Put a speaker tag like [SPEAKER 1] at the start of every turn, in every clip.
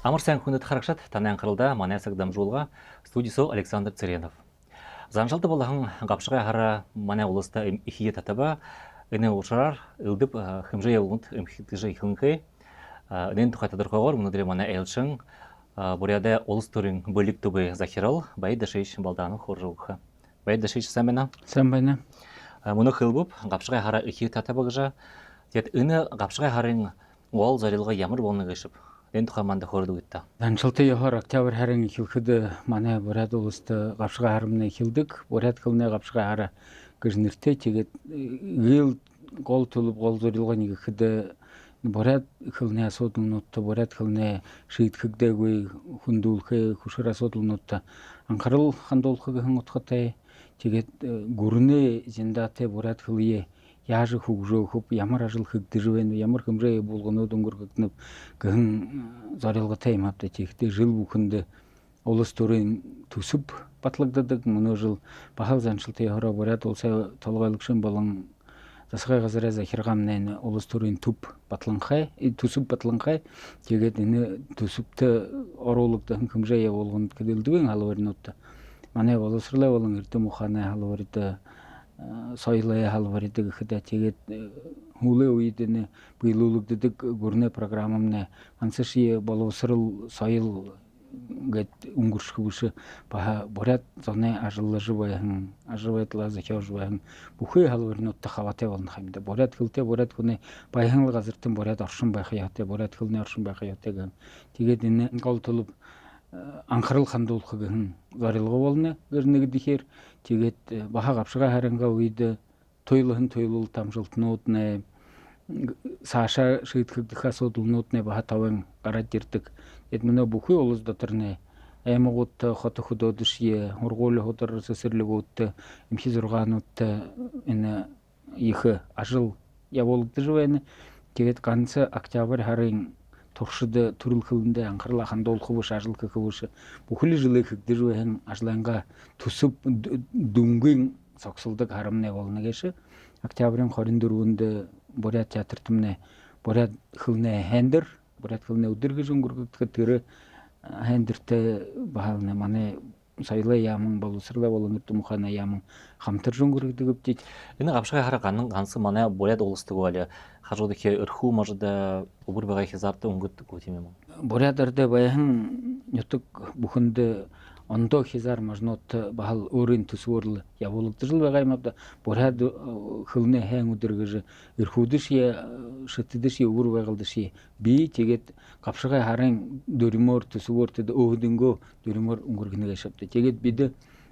[SPEAKER 1] Амар сайн хүндэт харагшат танай анхааралда манай цаг дамжуулга студисо Александр Церенов. Заншалты болған гапшыгай хара манай улыста ихие татаба эне ушарар ылдып хымжай явунд эмхитгежи хынхэ энен тухай тадырхогор мунадре манай элшин буряда улыс төрүн бөлүк төбө захирал байдашиш балдану хоржуха. Байдашиш самена.
[SPEAKER 2] Самбайна.
[SPEAKER 1] Муну хылбып гапшыгай хара ихие татабагжа тет эне гапшыгай харын ол зарилга ямар болны гышып. Эн тухай манда хорду гитта.
[SPEAKER 2] Даншалты яхар октябрь харин ихилхэд манай буряд улыста гапшыгай харамны ихилдэг. Буряд хылны гапшыгай хара гэж нэртэй тэгээд ил гол төлөв гол зорилгыг ихэд буряд хылны асуудалнуудтай буряд хылны шийдэгдээгүй хөндүүлэхээ хөшөр асуудалнуудтай анхаарал хандуулахыг хэн утгатай тэгээд гүрнээ зиндатай буряд хылые яаж хөгжөөхөв ямар ажил хийгдэж байна ямар хэмжээ булганууд өнгөргөгднөв гэн зорилготой юм авдаг ихтэй жил бүхэнд улс төрийн төсөв батлагддаг мөнөө жил бахал заншилтын хороо буряд улсаа толгойлогшин болон засгийн газрын захиргааны улс төрийн төв батланхай төсөв батланхай тэгээд энэ төсөвт оруулагдсан хэмжээ явуулганд хэлэлдвэн халуурнууд манай боловсруулаа болон эрдэм ухааны халуурд соёлын халбарыг ихэд тэгээд хүлээ үед нь биелүүлэгддэг гүрнэ программны ансаши боловсрал соёл гэд өнгөршөх биш ба буряд зоны ажиллаж байна аживэдлаа захиож байна бүхий халбарнуудтай хаваатай болно хэмдэ буряд хөлтэй буряд хүний баян газартын буряд оршин байх яатай буряд хөлний оршин байх яатай гэн тэгээд энэ гол төлөв анхаарал хандуулахыг зорилго болно гэр нэгдэхээр тэгээд баха гапшыгай харангаа үед туйлал тамжилтнууд нэ сааша шийдэгдэх асуудлууд нэ баха таван гараад ирдэг. Эд мөнөө бүхий улс дотор нэ аймагууд хот хөдөөдөшие хургуул хөдөр сэсэрлэгүүд эмхи зургаанууд энэ их ажил явуулагдаж байна. Тэгээд ганц октябрь харын туршид төрөл хөвөндөө анхаарлаа хандуулах биш ажил хийх биш бүхэл жилийн хийгдэж байна ажлынгаа төсөв дүнгийн цогцолдог харамны болно гэж октябрийн 24-нд буряд театрт өмнө буряд хөвний хандер буряд хөвний өдөр гэж өнгөрөгдөхөд тэр хандертэй баална манай соёлын яаман боловсруулаа болон эрдэм ухааны яаман хамтарж өнгөрөгдөг өвдөж
[SPEAKER 1] Энэ гапшыгай хара гансан манай буряд улыстаг бол хажууд их өрхүү можда өвөр байгаа хязгаартай өнгөддөг үү тийм юм уу?
[SPEAKER 2] Бурядард баян нутаг бүхэнд ондоо хязгаар мажнууд бахал өөрийн төсвөөр явуулагдаж байгаа юм да буряд хөвний хэн өдөр гэж эрхүүдш шатдш өвөр байгалдш би тэгээд гапшыгай харын дөрмөр төсвөөр тэд өөдөнгөө дөрмөр өнгөргөнө гэж шавд. Тэгээд бид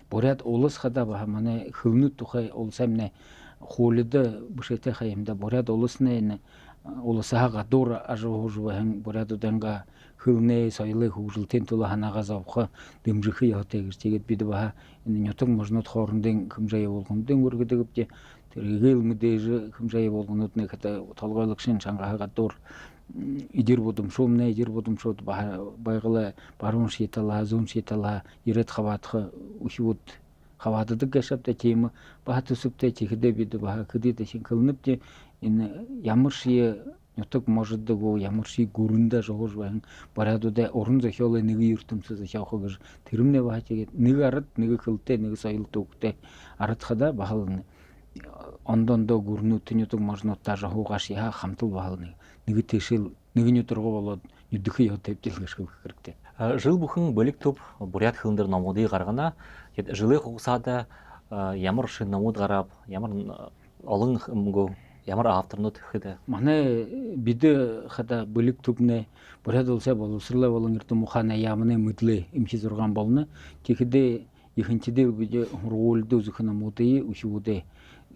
[SPEAKER 2] буряд улс хада баха манай хөвнөд тухай улс амны хуулид бушэтэй хаямда буряд улсны улсаа гадуур ажууж байна бурядуданга хөвнээ соёлын хөгжилтийн төлөө ханаагаас авах дэмжих яатай гэж тэгээд бид баха энэ нутаг можнууд хоорондын хэмжээ явуулганд өнгөргөдөг бий тэр игээл мэдээж хэмжээ явуулгууд нэг толгойлогшин чангаа гадуур идэр будамшууд байгала баруун шийтала зүүн шийтала ирэт хаваадах үхүүд хавааддаг гэшапта тийм баха төсөвтэй чихдэ бид баха хэдий шин хөвнөд энэ ямар ши нутаг можддаг уу ямар ши гүрэндэ жогож байна бариадуудаа уран зохиолын нэг ертөнцөөс явах гэж тэрмнээ баха тэгээд нэг ард нэг хөлтэй нэг соёл төгтэй ард хада бахал ондондоо гүрнүүдийн нутаг можнуудаа жохугаш яа хамтал бахал нэг тэшил нэг нөтргөө болоод нүдэх яа тавьдэл гэж хэрэгтэй.
[SPEAKER 1] Жил бүхэн бөлөк төв буряд хылындар номуудыг гаргана. Тэгээд жилийн хугацаада ямар шин номууд гараад ямар олон мөнгө ямар авторнууд ихэд
[SPEAKER 2] манай бид хада бөлөк төвнэ буряд улсаа боловсруулаа болон эрдэм ухааны яамны мэдлээ эмхи 6 болно. Тэгэхдээ ихэнчдээ бид хургуулд үзэх номуудыг өшүүдээ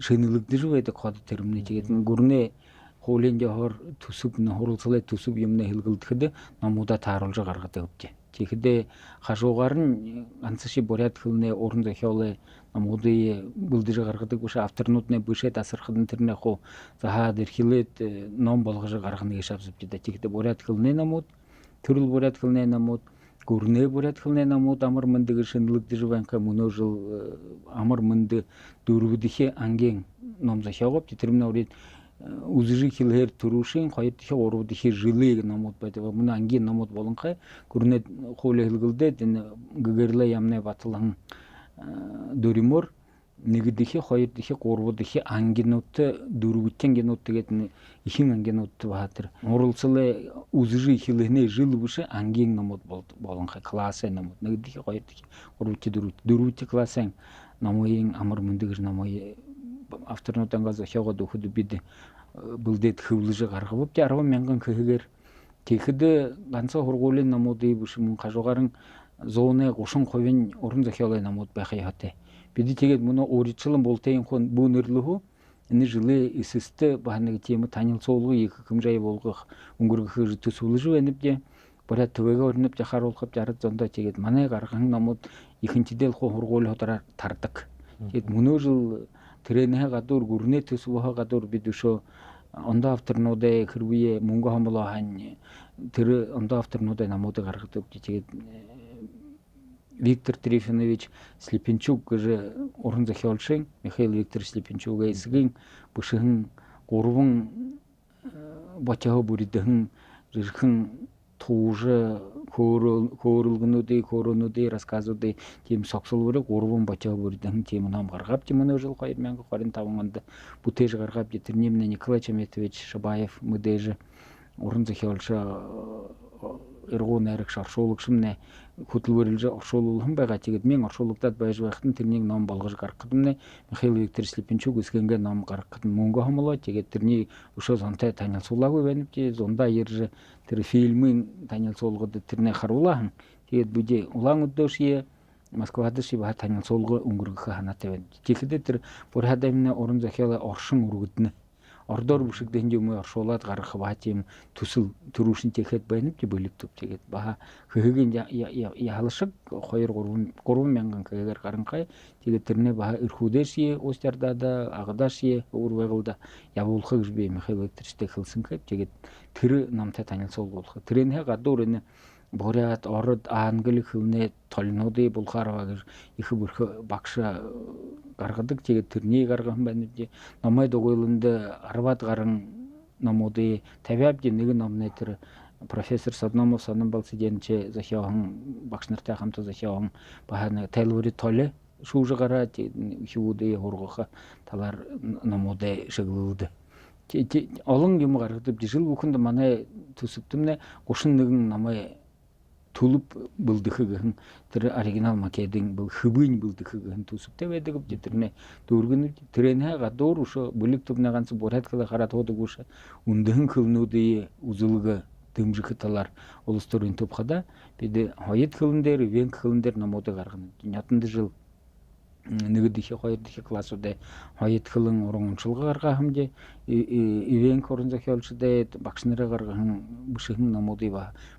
[SPEAKER 2] шинэлэгдэж байдаг хад тэрмний тэгээд гүрнээ хуулийн жохор төсөв нь хуралцлын төсөв юмнаа хэлгэлдэхэд номуудаа тааруулж гаргадаг өвдөө. Тэгэхдээ хашуугаар нь ганц ши буряд хөвний уран зохиолын номуудыг бүлдэж гаргадаг биш авторнуудны бишээ тасархад тэрнээ хуу захаад эрхлээд ном болгож гаргана гэж авсвчида. Тэгэхдээ буряд хөвний номууд төрөл буряд хөвний номууд гүрнээ буряд хөвний номууд амар мэндэг шинэлэгдэж байна мөнөө жил амар мэнд дөрөвдөх ангийн ном зохиогоо тэрмний урид үзжи хилээр төрүүшин хоёр дахь уруу дахь жилиг номууд байдаг. Мөн ангийн номууд болонхай гүрнэд хууль хэлгэлдээд энэ гэгэрлэ ямны батлан дөрмөр нэг дахь хоёр дахь гурав дахь ангинууд дөрвөтэн гинүүд тэгээд ихэн ангинууд баатар уралцлаа үзжи хилэнэ жил биш ангийн номууд болонхай классын номууд нэг дахь хоёр дахь гурав дахь дөрвөт классын номын амар мөндөг номын авторнуудаас зохиогоод өгөхөд бид бүлдээд хөвлөж гаргав. 10,000 кэхээр тэгэхэд ганцхан хургуулийн номуудын биш мөн хажуугаар 130% уран зохиолын номууд байх яатай. Бид тэгээд мөн өөрчлөн бултын хон бүүнэрлөхөө энэ жилийн эсэстэй бааныг тийм танилцуулгыг их хэмжээ болгох өнгөргөхөөр төсвөлж байна бдэ. Бороо төвөөгөө өрнөв жахааруулахад 60 зондоо тэгээд манай гарган номууд ихэнчдэл хургуул ходраар тардаг. Тэгээд мөнөө жил тэрэнэ гадуур гүрнэ төсвөө гадуур бид өшөө ондоо авторнуудаа хэрвээ мөнгө хомлоо хань тэр ондоо авторнуудаа намуудыг гаргадаг. Тэгээд Виктор Трифонович Слепенчук гэж уран зохиолчин Михаил Виктор Слепенчук эсгийн бүшгэн гурван бочоо бүрдэн жирхэн туужа хөөрөлгнүүдийн хөөрөнүүдийн рассказуудын тийм согсолвор гурван бочоо бүрдэн тийм ном гаргав. Мөнөө жил 2025 онд бүтээж гаргав. Тэрний Николай Чаметович Шабаев мэдээж уран зохиолч эргүү найрагч оршуулагч нэ хөдөлгөөрөлж оршуулсан байгаа. Тэгээд мен оршуулгадад байж байхад нь тэрнийг ном болгож гаргахад нь Михаил Виктор Слепенчук эсгэнгээ ном гаргахад мөнгө хомлоо. Тэгээд тэрний өшөө сонтой танилцуулаагүй байна. Би зундаа ирж тэр фильмийн танилцуулгад тэрний харуулаа. Тэгээд бид улаан өдөөшие Москвад шиг ба танилцуулга өнгөргөх ханаатай байна. Тэгэхдээ тэр бүр хадамны уран зохиолын оршин өргөднө. Ордоор бүшигдэн юм оршуулад гаргах баа тийм төсөл төрүүшин тэгэхэд байна гэж бөлөвдөв. Тэгээд баа хөгийн яалшиг 2-3 мянган кэгээр гаранхай. Тэгээд тэрнээ баа эрхүүдээс устярдада агадаши өөрвэгэлда явуулах гэж би Михаил Викторчтэй хэлсэнхэд тэгээд тэр намтай танилцуулгуулах. Тэрнээ гадуур энэ Бурят ород англи хөвнө толнуудын булхаараа гэж их бүрх багш гаргадаг. Тэгээд тэрний гаргах байна. Номой дугуйланд 10-аад гарan номуудын 50-аад нэг номны тэр профессор Садномов Санамбал Сиденч зохиохон багш нартай хамт зохиохон баана тайлбарыг толе шүүжгараа хүүдээ хургах талаар номуудыг шиглүүлдэг. Олон юм гаргадаг. Жишэл бүхэнд манай төсөвтөмнө 31 номой төлөв бүлдэхэгэн тэр оригинал македын хөвийн бүлдэхэгэн төсөвтэй байдаг гэж тэрнээ дөргөн тэрнээ гадуур өшө бүлэг төвнө ганц бурайдгалаа хараад хуудаг үш өндөн хөвнүүдийн үзүүлэг дэмжих талаар улс төрийн төв хада бид хоёрд хөвн дээр венк хөвн дээр номуудыг гаргана. Ятанд жил нэг дэх хоёр дэх классуудад хоёрд хөвн уран уншилга гаргаа хамжээ венк уран зохиолчдод багш нараа гарган бүшигэн номуудыг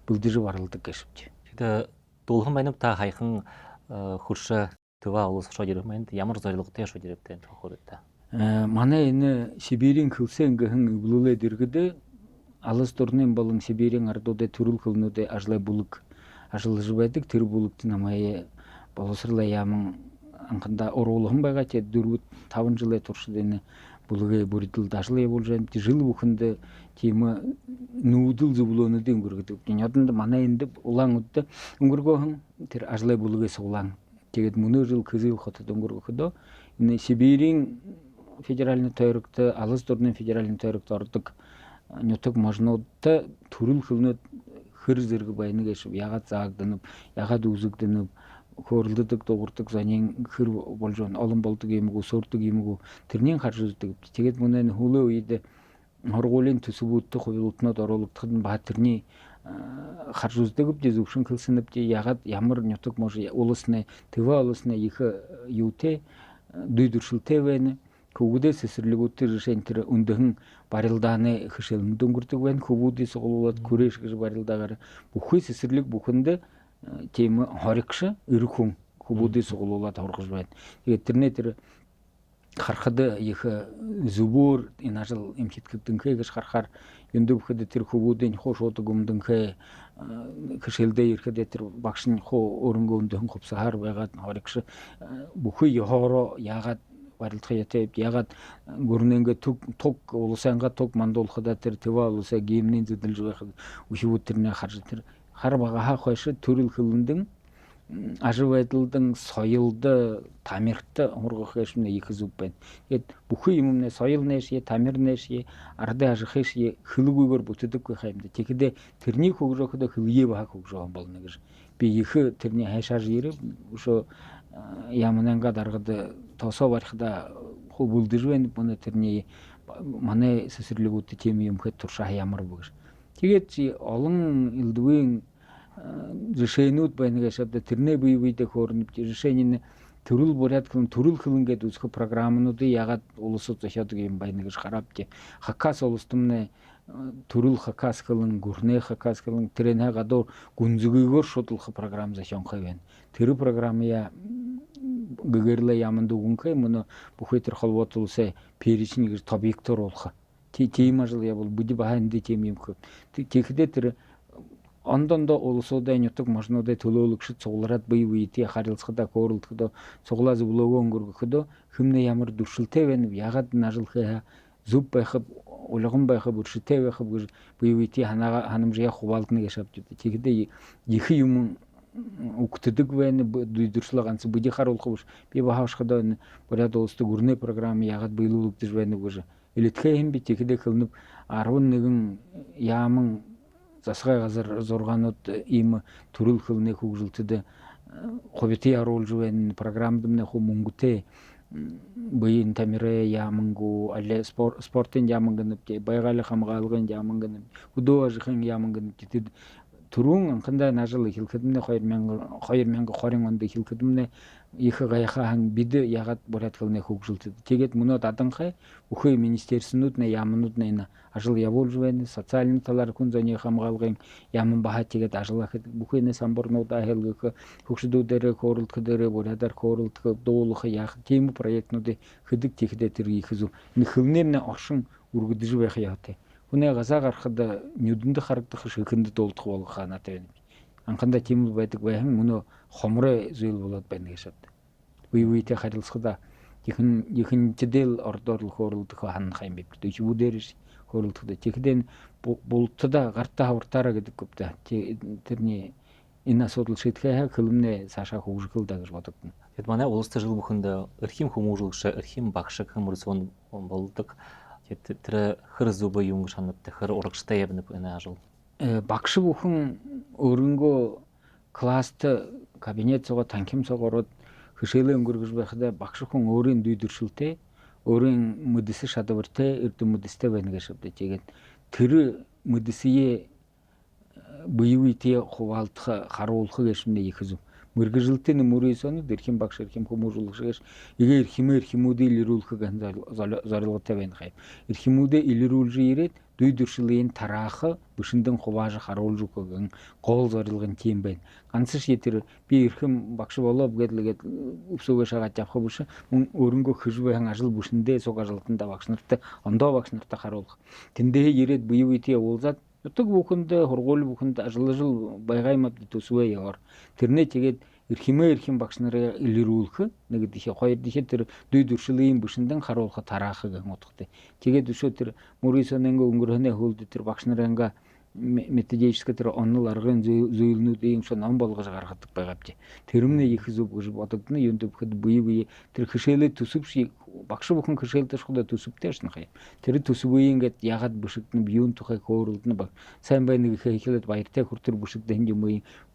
[SPEAKER 2] бүлдэж баралдаг гэшвч.
[SPEAKER 1] Тэгээд дулхан байна та хайхан хурша төва улсчоо ирмэнд ямар зорилготой шууд ирвэтэй тохиолдоо.
[SPEAKER 2] Манай энэ Сибирийн хөвсөн гэн өвлүүлээд иргэдэ алс дурны болон Сибирийн ардуудад төрөл хөвнүүдээ ажлаа бүлэг ажиллаж байдаг. Тэр бүлэгт намайг боловсруулаа яман анхандаа уруулхан байгаа ч 4-5 жилийн туршид энэ бүлгээ бүрдэлд ажил явуулж байна. Жил бүхэнд тийм нүүдэл зөвлөөнүүдийн өнгөргөдөг. Яданд манай энд улаан өдөө өнгөргөөн тэр ажлаа бүлгээ суулан. Тэгээд мөнөө жил Кызыл хотод өнгөргөхөдөө энэ Сибирийн федеральный тойрогт алс дурны федеральный тойрогт ордог нутаг можнуудтай төрөл хөвнөд хэр зэрэг байна гэж ягаад заагдана, ягаад үзэгдэнэ хөөрөлдөг дуурдаг занийн хэр болж олон болдог юм уу сөөрдөг юм уу тэрнийг харж үздэг. Тэгээд мөн энэ хөлөө үед хоргуулийн төсвүүдтэй хувилтнууд оруулагдахад нь ба тэрний харж үздэг гэж зөвшин хэлсэн нь ягаад ямар нутаг мож улсны тэвэ улсны их юутэй дүйдэршилтэй байна. Хөвгүүдээс эсэрлэгүүдтэй жишээ тэр өндөхөн барилдааны хөшөлмөд өнгөрдөг байна. Хөвгүүдээс суулаад күрээш гэж барилдаагаар бүхээс эсэрлэг бүхэндээ тийм хоригш эрх хүн хөвгүүдээс суулаад хоргож байна. Тэгээд тэрнээ тэр харахад их зөвөр энэ ажил эмхитгэдэнхэ гэж харахаар юндэ бүхэд тэр хөвгүүдийн хуу шуудаг өмдөнхэ хөшөлдөө ирэхэд тэр багш нь хуу өрөнгө өмдөн хувцаар байгаад хоригш бүхий хоороо яагаад барилдах ятеп ягаад гүрнэнгэ туг улсанга туг мандуулхада тэр тэва улсаа гимний зүдэлж байх ушууд тэрнэ харж тэр хар бага хойш төрөл хөлөндөн ажил байдалдан соёлд тамирт хургах гэшмэ их зүг байна. Тэгэд бүхэн юмнэ соёл нэши тамир нэши арды ажихши хөлгүйгээр бүтдэг байх юм да. Тэгэхдээ тэрний хөгжөөхөд хөвгий баг хөгжөөн болно гэж би их тэрний хайшааж ирээ өшөө ямананга даргад тосоо барихда хөвөлдөж байна бүнэ тэрний манай сэсэрлэгүүд тийм юм хэд туршаа ямар бүгш. Тэгээд чи олон элдвийн решениуд байна гэж тэрнээ бие биедээ хөөрнөж решение төрөл порядкын төрөл хөлнгээд үүсгэх программнуудыг ягаад улсууд зохиодог юм байна гэж хараад хакас улстымны төрөл хакас хөлн гүрнээ хакас хөлн тэрнээ гадуур гүнзгийгөр шудлах програм зохионхой байна. Тэр программя гэгэрлэ яманд үгэнхэ мөн бүхий тэр холбоот улсаа перечни гэж объектор болох. Тийм ажил явал бүди баанд тийм юм хөө. Тэгэхдээ тэр ондондо улсуудаа нутаг можнуудаа төлөөлөгчд цуглараад бие биедээ харилцахдаа хөөрөлдөхөдөө цуглаа зөвлөгөө өнгөргөхөдөө хүмнээ ямар дүршилтэй байна ягаад нажлахаа зүв байхад улган байхад бүршилтэй байхад гэж бие биедээ ханамжаа хуваалдна гэж авч үү. Тэгэхдээ их юм үгтдэг байна дүршлэг ганц бүди харуулах биш би баашхадаа буряд улсдаг өрнө програм ягаад биелүүлэгдэж байна гэж илэтхэ юм би тэгэхдээ хөлнөв 11 яаман засгай газар 6-нууд ийм төрөл хөлний хөгжилтэд хобити харуулж байна програмд мөн мөнгөтэй бие тамирэ яамангу але спортын яамангын байгалийн хамгаалгын яамангын хөдөө ажихын яамангын тэд түрүүн анхандаа нажил хэлхэдмэ 2020 онд хэлхэдмэ их гайхаан бид ягаад бурят хөлний хөгжилтэд тэгээд мөнөө даданхай бүхий министерснүүд нэ яамнууд нэ ажил явуулж байна социальны талаар хүн зөний хамгаалгын яамн баха тэгээд ажиллахад бүхийнэ самбарнуудаа хэлгэх хөгшдүүдэрэ хөөрөлдөхөдөрэ бурядаар хөөрөлдөх дуулах яах тийм проектнуудыг хэдэг тийхдээ тэр их зү хөвнээр нэ оршин үргэлж байх яатай хүнээ газаа гарахад нүдэнд харагдах шихэнд дуулдах болох ханаатай байна. Анхандаа тийм байдаг байхын мөнөө хомроо зүйл болоод байна гэж бод. Үе-үетэй харилцахад ихэнчдэл ордоор хөөрөлдөх ханах юм бид. Дэвшүүдэрш хөөрөлдөхөд тэгэхдээ бултада гартаа хавартаараа гэдэг гүвдэ. Тэрний энэ асуудал шийдэхээ хөлмнээ цаашаа хөгжүүлэх даа гэж бодогдно.
[SPEAKER 1] Тэгэд манай улс төрөл бүхэнд эрхэм хүмүүжүүлэгч эрхэм багшиг хүмүүрсэн болдог. Тэр хэр зүб юм шанад тэр урагштай явна энэ ажил.
[SPEAKER 2] Багш бүхэн өөрөнгөө класст кабинет цогоо танхим цогоороод хөшөөлөө өнгөргөж байхдаа багш хүн өөрийн дүй төршилтэй өөрийн мэдсэн шадвартай эрдэм мэдстэй байна гэж бодож тэгээд тэр мэдсээ буйвитээ хуваалдах харуулах гэшмнэ их зү мэргэжилтийн мөрөөсөн дэрхэн багш эрхэм хүмүүжүүлэгш игээр химээр хүмүүдийг илрүүлэх зорилготой байна хай. Эрхэмүүдээ илрүүлж ирээд дүй төршлийн тараах бишэндэн хувааж харуулж өгөх гол зорилго нь тийм байна. Ганц ши тэр би эрхэм багш болов гэдэлгээд өвсөөгөө шагаад явах биш мөн өөрөнгөө хөшвэн ажил бишэндээ цуг ажилтнаа багш нартай ондоо багш нартай харуулах. Тэндээ ирээд буйвитээ уулзаад нутаг бүхэнд хургуул бүхэнд ажил байгаймад төсвөө яваар тэрнээ тэгээд эрхэм багш нарыг илрүүлэх нэг дэхэ хоёр дэхэ тэр дүй төршлийн бишэндэн харуулах тараах гэх утгатай. Тэгээд өшөө тэр мөрөөсөн өнгөрхөнөө хөлд тэр багш нарынга методический тэр онол аргын зөвлөнүүдийн шо ном болгож гаргадаг байгаа бий. Тэрмний их зүг гэж бодогдно. Юунд бүхэд бие тэр хөшөөлөө төсөвшиг багш бүхэн хөшөөлдөж худаа төсөвтэй шнах юм. Тэр төсвөө ингээд ягаад бишигдэн юун тухай хөөрөлдөн баг. Сайн байна гэхээ хэлээд баяртай хүртэр бишигдэн юм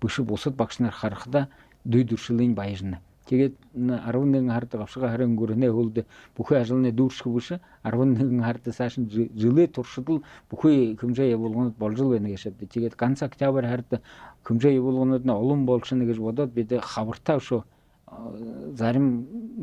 [SPEAKER 2] биш бусад багш нар харахда дүй төршлийн баярна. Тэгээд 11 хард гавшгаа харин өнгөрнөө хөлд бүхий ажлын дүүрших биш 11 хард цааш жилээ туршидл бүхий хэмжээ явуулганд болж байна гэж шавд. Тэгээд ганц октябрь хард хэмжээ явуулганд нь олон болчихно гэж бодоод бид хавартаа шүү зарим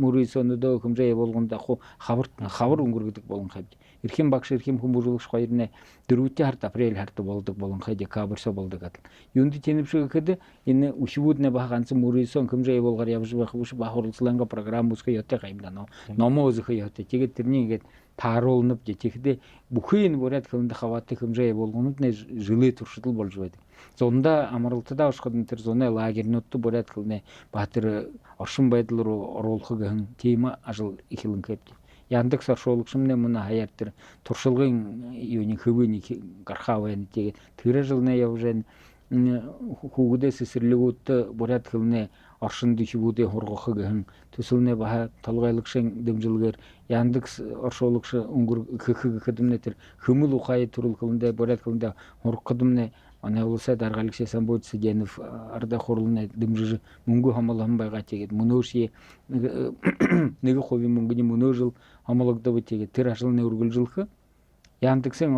[SPEAKER 2] мөрөөсөнөдөө хэмжээ явуулганд ах хавар өнгөргөдөг болон хавд. Эрхэм багш эрхэм хүмүүжүүлэгч хоёр нэ 4-р хард апрель хард болдог болон хай декабрьсо болдог адил. Юунд тэнэмшиг гэхэд энэ өшвүүд нэ баг ганц мөрөөсөн хэмжээ явуулгаар явж байх биш баг хурлаланга програм үсгээ ятай гаймда номоо үзэх ятай. Тэгээд тэрний ингээд тааруулнып же техде бүхэн бурят кылында хаваты хэмжээ болгонуд не жылы туршдыл болж байдаг. Зонда амралтада ошходун тэр зоны лагернутту бурят кылны батыр оршин байдал руу оруулахын тема ажил ихилэн кепти. Яндекс аршуулгшмне муна хаяртыр туршылгын юуны хөвөний гархавын тэгээд тэр жылны явжэн хүүгдээ сэсэрлэгүүд бурят кылны оршин дэхүүдээ хургахын төсөлнө баха толгойлогшин дэмжилгээр Яндекс оршуулагч өнгөр хэдэмнэ тэр хөмөл ухай төрөл кылында бурят кылында хург кыдымны аны улсаа даргалагч Самбуд Сиденов арда хурлны дэмжиж мөнгө хамлан байгаа тэгээд мөнөөши 1% мөнгөний мөнөө жил хамлагдаг тэгээд тэр ажлын үргэлжлэх Яндексийн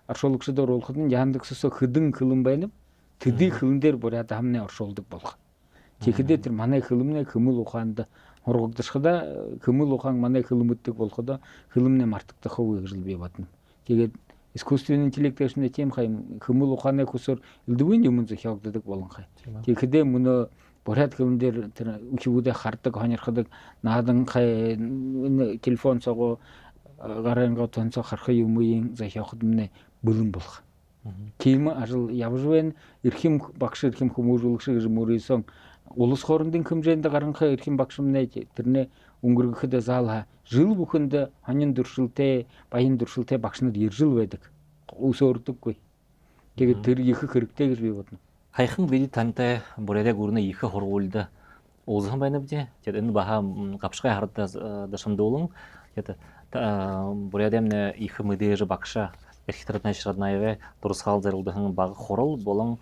[SPEAKER 2] оршуулагчд оруулахад Яндексээс хэдэн хилэн байна. Тэдний хилэн дээр бурят хамны оршуулдаг болох. Тэгэхдээ тэр манай хилэмнээ хөмөл ухаанд хургагдчихда хөмөл ухаан манай хилэмддэг болоход хилэмнээ мартагдах хувь гэж би бодно. Тэгээд искусственный интеллект гэшнэ тийм хайм хөмөл ухааны хүсээр элдвийн юм зохиогддог болон хай. Тэгэхдээ мөнөө бурят хилэн дээр тэр үхүүдээ хардаг, хонирхдаг наадан хай телефон цогоо гарангаа тонцоо харах юмын зохиоход мэнэ бэлэн болох. Тийм ажил явж байна. Эрхэм багш эрхэм хүмүүжүүлэгч гэж мөрөөсөн улс хоорондын хэмжээнд гаранхаа эрхэм багш мэнэ тэрнээ өнгөргөхөд заал жил бүхэнд хонин дөршилтэй, баян дөршилтэй багш нар иржил байдаг. Ус өрдөггүй. Тэгээд тэр их хэрэгтэй гэж би бодно.
[SPEAKER 1] Хайхан биди тантай бурядаа гүрнэ их хургуулда уулзсан байна бдэ. Тэгээд энэ баха гапшгай хардаа дашамдуулан тэгээд бурядамны их мэдээж багша архитектурны шраднаеве дурсхал зарылдыхан баг хурал болон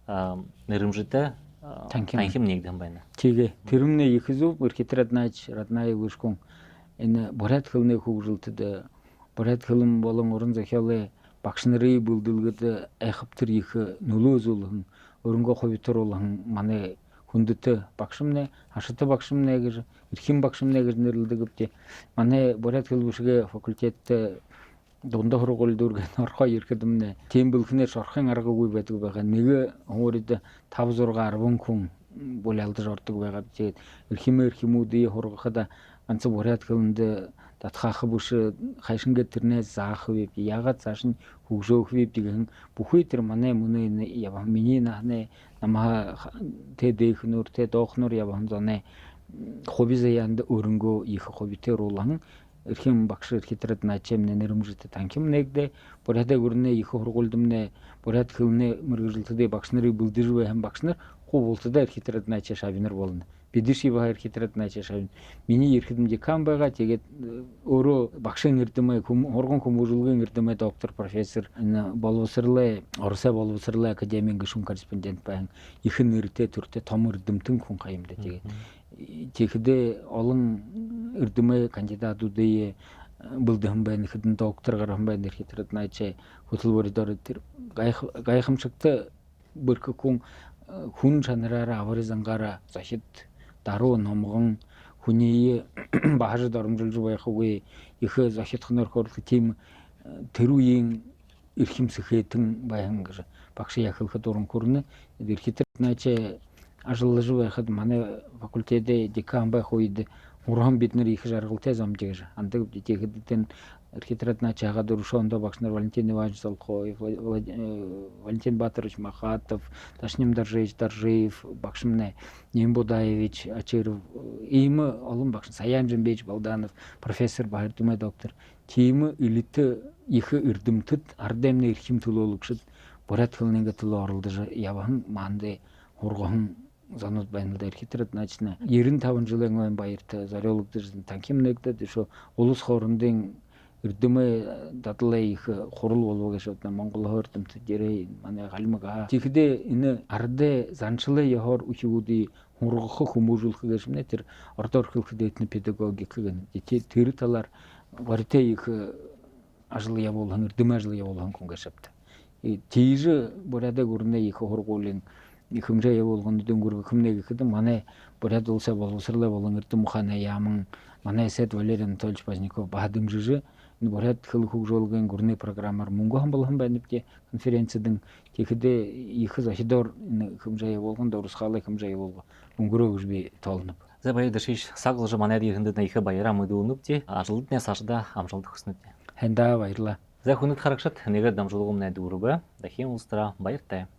[SPEAKER 1] нэрэмжтэй танхим нэгдэн байна.
[SPEAKER 2] Тэгээ тэрмнээ их зүг архитектурнаач раднаев гүшкүн энэ бурят хилний хөгжилтэд бурят хилэн болон уран зохиолын багш нарын бүлдэлгэд айхавтар их нөлөө зөвлөн өрөнгө хувьтар болон манай хүндэт багшмнэ хашигт багшмнэ гэж эрхэм багшмнэ гэж нэрлэдэг гэвч манай бурят хил бүшгээ факультет дундаа хургуул дүүргэн орхоо ирэхэд тийм бүлхнээр орхын аргагүй байдаг байгаа. Нэг хуурид 5 6 10 хүн бүл алдаж ордог байгаа. Тэгээд эрхэмүүдийн хургахад ганц бурят хилэнд татхаах бүш хайшингээд тэрнээ заах үе ягаад цааш нь хөгжөөх үе гэх бүхий тэр манай мөнөө ява миний нахны намаа тэдэхнүр тэ доохнур яван зоны хобизаянд өрөнгөө их хобитер улан эрхэм багш архитект начемны нэрмжтэй танхим нэгдэ бурядаа гүрнэ их хургуулдмнэ бурят хилнэ мэргэжилтэд багш нарын бүлдэж байхын багш нар хувуултад архитект наче шавнар болно. Бидэрши баа архитект наче шавн миний эрхэм декан байгаа. Тэгээд өөрөө багшийн эрдэмэ хурган хүмүүжүүлгийн эрдэмэ доктор профессор энэ боловсрлаа Оросоо боловсрлаа академийн гишүүн корреспондент байна. Их нэртэй төртэй том эрдэмтэн хүн хаямда. Тэгээд тэгэхдээ олон эрдэмэ кандидатуудын бүлдэн байна. Хэдэн доктор гарсан байна. Архитект наче хөтөлбөрөөр тэр гайхамшигтай бүрхэн хүн чанараараа авары зангаараа захид даруй номгон хүний баажид оромжилж байх үгүй их захидх нөрхөрлөх тийм тэр үеийн эрхэм сэхэтэн баян гэж багш яхалхад уран хүрнэ. Архитект наче ажиллаж байхад манай факультетээ декан байх үед уран бид нар их жаргалтай замжиж андаг тэгэхэд архитект наче хагаад өршөөндөө багш нар Валентин Иванович Солхоев, Валентин Батырович Махатов, Ташним Даржиев, багш мэнэ Нимбудаевич Ачеров, ийм олон багш Саян Жамбеж Балданов, профессор Баардумай доктор тийм элит их эрдэмтэд ардэмний эрхэм төлөөлөгчд бурят хилний төлөө оролдож явхан манды хурган занууд байна да архитект начна 95 жилийн өмнө баярт зориулагдаж танхим нэгдэд шүү улс хоорондын эрдэмэ дадлаа их хурал болов гэж одоо Монгол хойрдомт дээрээ манай галимга. Тэгэхдээ энэ ардэ занчлаа яхоор үхүүдий хургах хүмүүжүүлэх гэж нэ тэр ордоор хөлхөд этни педагогик гэх тэр талаар барьтай их ажил явуулсан эрдэмэ ажил явуулсан хүн гэж шавт. Тийж бурядаа гүрнэ их хургуулын хэмжээ явуулганд дөнгөрөх хэмнэ гэхэд манай буряд улсаа боловсрлаа болон эрдэм ухааны яаман манай Сэд Валерий Анатольевич Базников баадамжиж энэ буряд хэл хөгжүүлгийн гүрний програмаар мөнгө хамбалхан байна гэдэг конференцэдэн тэгэхдээ их захидор хэмжээ явуулганд урсгалын хэмжээ явуулга өнгөрөө гэж би тоолно.
[SPEAKER 1] За баяр шиш сагылжы манайд ихэндэ нэхэ баярам өдөнүпти ажылд не сашда амжалд хөснөт.
[SPEAKER 2] Хандаа баярлаа.
[SPEAKER 1] За хүнэт харагшат нэгэ дамжуулгам найд үрбэ дахин устра баяртай.